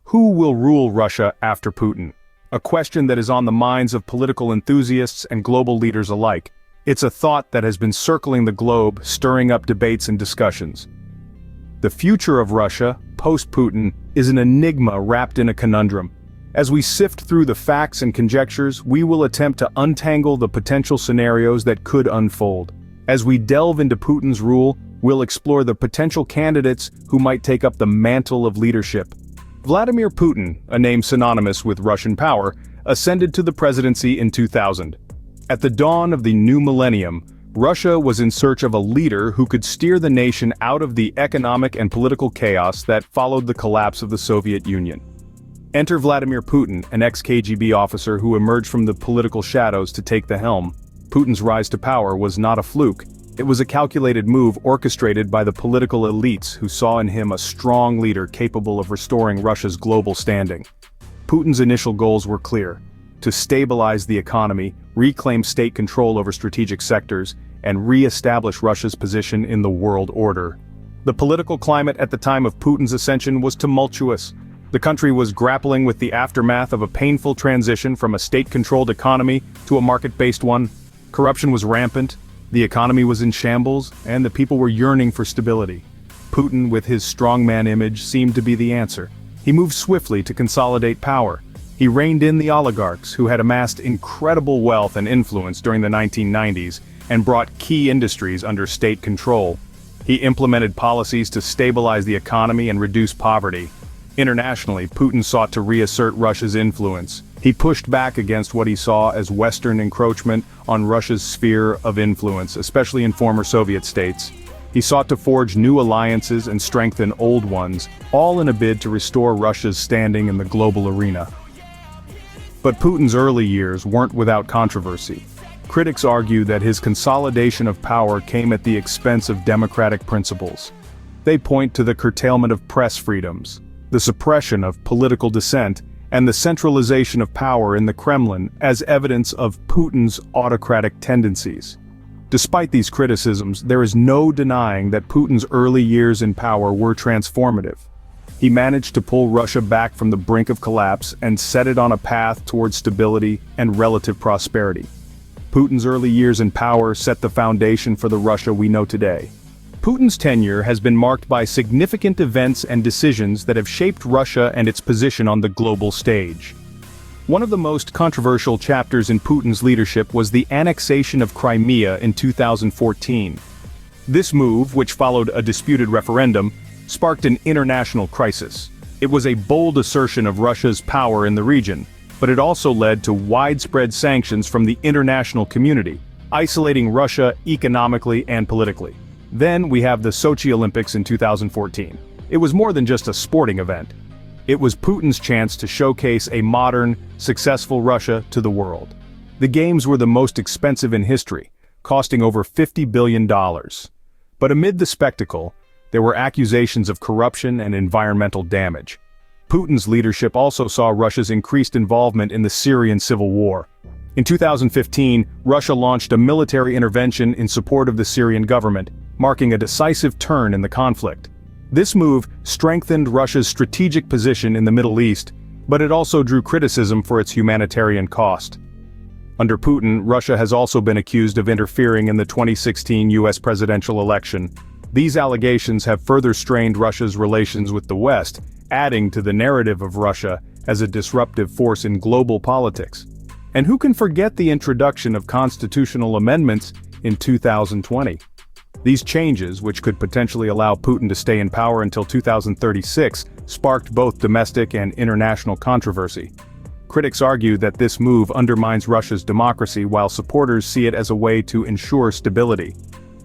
Who will rule Russia after Putin? A question that is on the minds of political enthusiasts and global leaders alike. It's a thought that has been circling the globe, stirring up debates and discussions. The future of Russia, post-Putin, is an enigma wrapped in a conundrum. As we sift through the facts and conjectures, we will attempt to untangle the potential scenarios that could unfold. As we delve into Putin's rule, we'll explore the potential candidates who might take up the mantle of leadership. Vladimir Putin, a name synonymous with Russian power, ascended to the presidency in 2000. At the dawn of the new millennium, Russia was in search of a leader who could steer the nation out of the economic and political chaos that followed the collapse of the Soviet Union. Enter Vladimir Putin, an ex-KGB officer who emerged from the political shadows to take the helm. Putin's rise to power was not a fluke. It was a calculated move orchestrated by the political elites who saw in him a strong leader capable of restoring Russia's global standing. Putin's initial goals were clear: to stabilize the economy, reclaim state control over strategic sectors, and re-establish Russia's position in the world order. The political climate at the time of Putin's ascension was tumultuous. The country was grappling with the aftermath of a painful transition from a state-controlled economy to a market-based one. Corruption was rampant, the economy was in shambles, and the people were yearning for stability. Putin, with his strongman image, seemed to be the answer. He moved swiftly to consolidate power. He reined in the oligarchs who had amassed incredible wealth and influence during the 1990s and brought key industries under state control. He implemented policies to stabilize the economy and reduce poverty. Internationally, Putin sought to reassert Russia's influence. He pushed back against what he saw as Western encroachment on Russia's sphere of influence, especially in former Soviet states. He sought to forge new alliances and strengthen old ones, all in a bid to restore Russia's standing in the global arena. But Putin's early years weren't without controversy. Critics argue that his consolidation of power came at the expense of democratic principles. They point to the curtailment of press freedoms, the suppression of political dissent, and the centralization of power in the Kremlin as evidence of Putin's autocratic tendencies. Despite these criticisms, there is no denying that Putin's early years in power were transformative. He managed to pull Russia back from the brink of collapse and set it on a path towards stability and relative prosperity. Putin's early years in power set the foundation for the Russia we know today. Putin's tenure has been marked by significant events and decisions that have shaped Russia and its position on the global stage. One of the most controversial chapters in Putin's leadership was the annexation of Crimea in 2014. This move, which followed a disputed referendum, sparked an international crisis. It was a bold assertion of Russia's power in the region, but it also led to widespread sanctions from the international community, isolating Russia economically and politically. Then we have the Sochi Olympics in 2014. It was more than just a sporting event. It was Putin's chance to showcase a modern, successful Russia to the world. The games were the most expensive in history, costing over $50 billion. But amid the spectacle, there were accusations of corruption and environmental damage. Putin's leadership also saw Russia's increased involvement in the Syrian civil war. In 2015, Russia launched a military intervention in support of the Syrian government, marking a decisive turn in the conflict. This move strengthened Russia's strategic position in the Middle East, but it also drew criticism for its humanitarian cost. Under Putin, Russia has also been accused of interfering in the 2016 US presidential election. These allegations have further strained Russia's relations with the West, adding to the narrative of Russia as a disruptive force in global politics. And who can forget the introduction of constitutional amendments in 2020? These changes, which could potentially allow Putin to stay in power until 2036, sparked both domestic and international controversy. Critics argue that this move undermines Russia's democracy, while supporters see it as a way to ensure stability.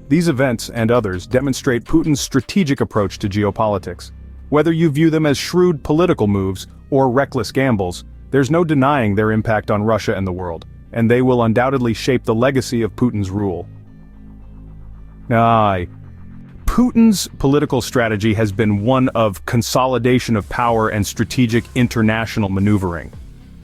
These events and others demonstrate Putin's strategic approach to geopolitics. Whether you view them as shrewd political moves or reckless gambles, there's no denying their impact on Russia and the world, and they will undoubtedly shape the legacy of Putin's rule. Putin's political strategy has been one of consolidation of power and strategic international maneuvering.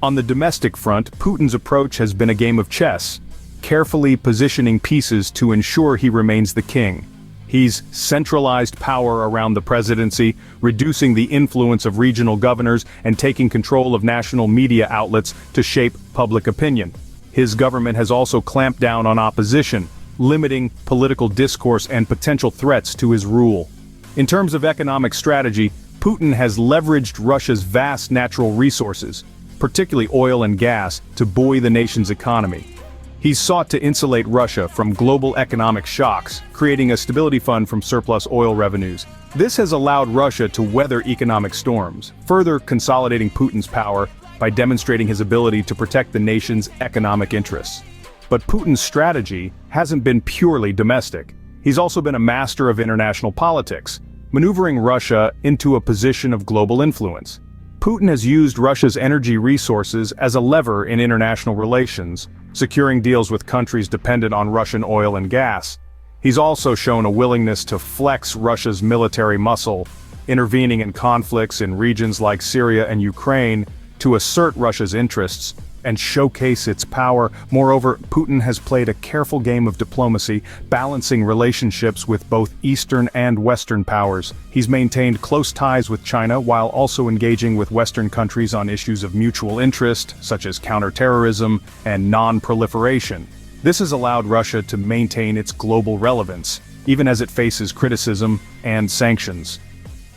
On the domestic front, Putin's approach has been a game of chess, carefully positioning pieces to ensure he remains the king. He's centralized power around the presidency, reducing the influence of regional governors and taking control of national media outlets to shape public opinion. His government has also clamped down on opposition, limiting political discourse and potential threats to his rule. In terms of economic strategy, Putin has leveraged Russia's vast natural resources, particularly oil and gas, to buoy the nation's economy. He's sought to insulate Russia from global economic shocks, creating a stability fund from surplus oil revenues. This has allowed Russia to weather economic storms, further consolidating Putin's power by demonstrating his ability to protect the nation's economic interests. But Putin's strategy hasn't been purely domestic. He's also been a master of international politics, maneuvering Russia into a position of global influence. Putin has used Russia's energy resources as a lever in international relations, securing deals with countries dependent on Russian oil and gas. He's also shown a willingness to flex Russia's military muscle, intervening in conflicts in regions like Syria and Ukraine to assert Russia's interests and showcase its power. Moreover, Putin has played a careful game of diplomacy, balancing relationships with both Eastern and Western powers. He's maintained close ties with China while also engaging with Western countries on issues of mutual interest, such as counterterrorism and non-proliferation. This has allowed Russia to maintain its global relevance, even as it faces criticism and sanctions.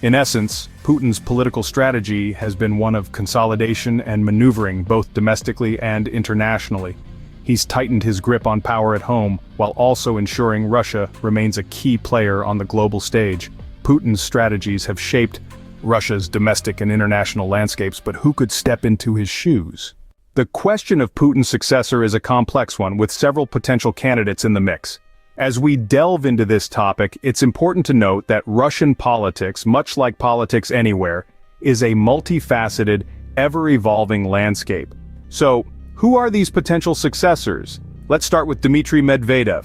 In essence, Putin's political strategy has been one of consolidation and maneuvering both domestically and internationally. He's tightened his grip on power at home, while also ensuring Russia remains a key player on the global stage. Putin's strategies have shaped Russia's domestic and international landscapes, but who could step into his shoes? The question of Putin's successor is a complex one, with several potential candidates in the mix. As we delve into this topic, it's important to note that Russian politics, much like politics anywhere, is a multifaceted, ever-evolving landscape. So, who are these potential successors? Let's start with Dmitry Medvedev.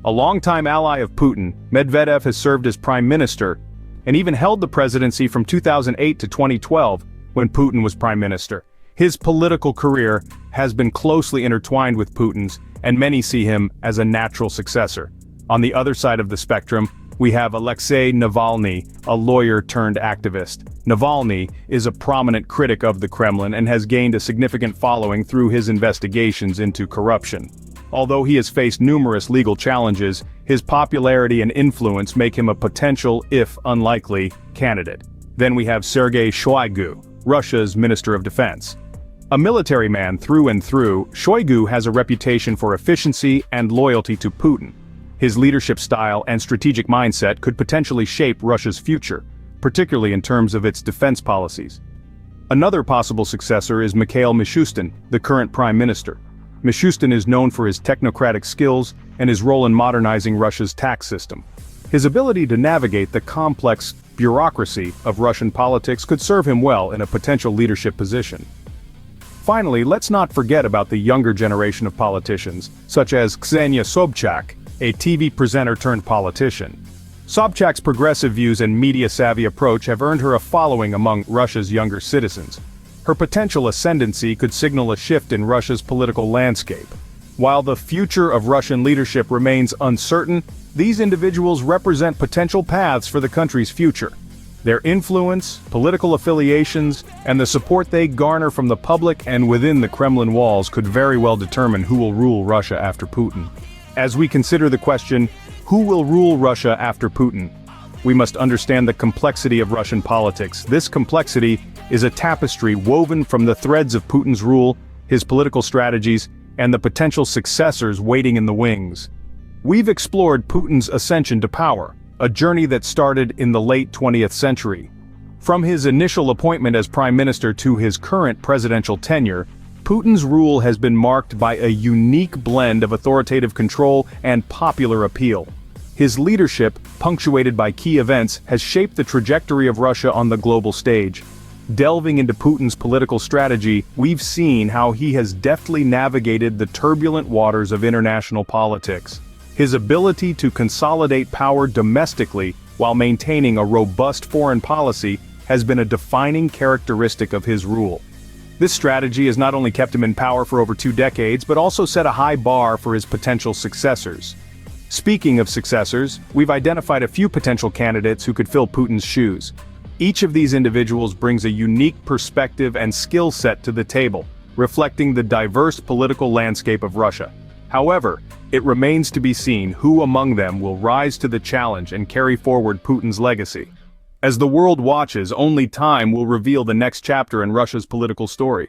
A longtime ally of Putin, Medvedev has served as prime minister and even held the presidency from 2008 to 2012, when Putin was prime minister. His political career has been closely intertwined with Putin's, and many see him as a natural successor. On the other side of the spectrum, we have Alexei Navalny, a lawyer turned activist. Navalny is a prominent critic of the Kremlin and has gained a significant following through his investigations into corruption. Although he has faced numerous legal challenges, his popularity and influence make him a potential, if unlikely, candidate. Then we have Sergei Shoigu, Russia's Minister of Defense. A military man through and through, Shoigu has a reputation for efficiency and loyalty to Putin. His leadership style and strategic mindset could potentially shape Russia's future, particularly in terms of its defense policies. Another possible successor is Mikhail Mishustin, the current prime minister. Mishustin is known for his technocratic skills and his role in modernizing Russia's tax system. His ability to navigate the complex bureaucracy of Russian politics could serve him well in a potential leadership position. Finally, let's not forget about the younger generation of politicians, such as Ksenia Sobchak, a TV presenter turned politician. Sobchak's progressive views and media-savvy approach have earned her a following among Russia's younger citizens. Her potential ascendancy could signal a shift in Russia's political landscape. While the future of Russian leadership remains uncertain, these individuals represent potential paths for the country's future. Their influence, political affiliations, and the support they garner from the public and within the Kremlin walls could very well determine who will rule Russia after Putin. As we consider the question, who will rule Russia after Putin? We must understand the complexity of Russian politics. This complexity is a tapestry woven from the threads of Putin's rule, his political strategies, and the potential successors waiting in the wings. We've explored Putin's ascension to power, a journey that started in the late 20th century. From his initial appointment as prime minister to his current presidential tenure, Putin's rule has been marked by a unique blend of authoritative control and popular appeal. His leadership, punctuated by key events, has shaped the trajectory of Russia on the global stage. Delving into Putin's political strategy, we've seen how he has deftly navigated the turbulent waters of international politics. His ability to consolidate power domestically while maintaining a robust foreign policy has been a defining characteristic of his rule. This strategy has not only kept him in power for over 2 decades, but also set a high bar for his potential successors. Speaking of successors, we've identified a few potential candidates who could fill Putin's shoes. Each of these individuals brings a unique perspective and skill set to the table, reflecting the diverse political landscape of Russia. However, it remains to be seen who among them will rise to the challenge and carry forward Putin's legacy. As the world watches, only time will reveal the next chapter in Russia's political story.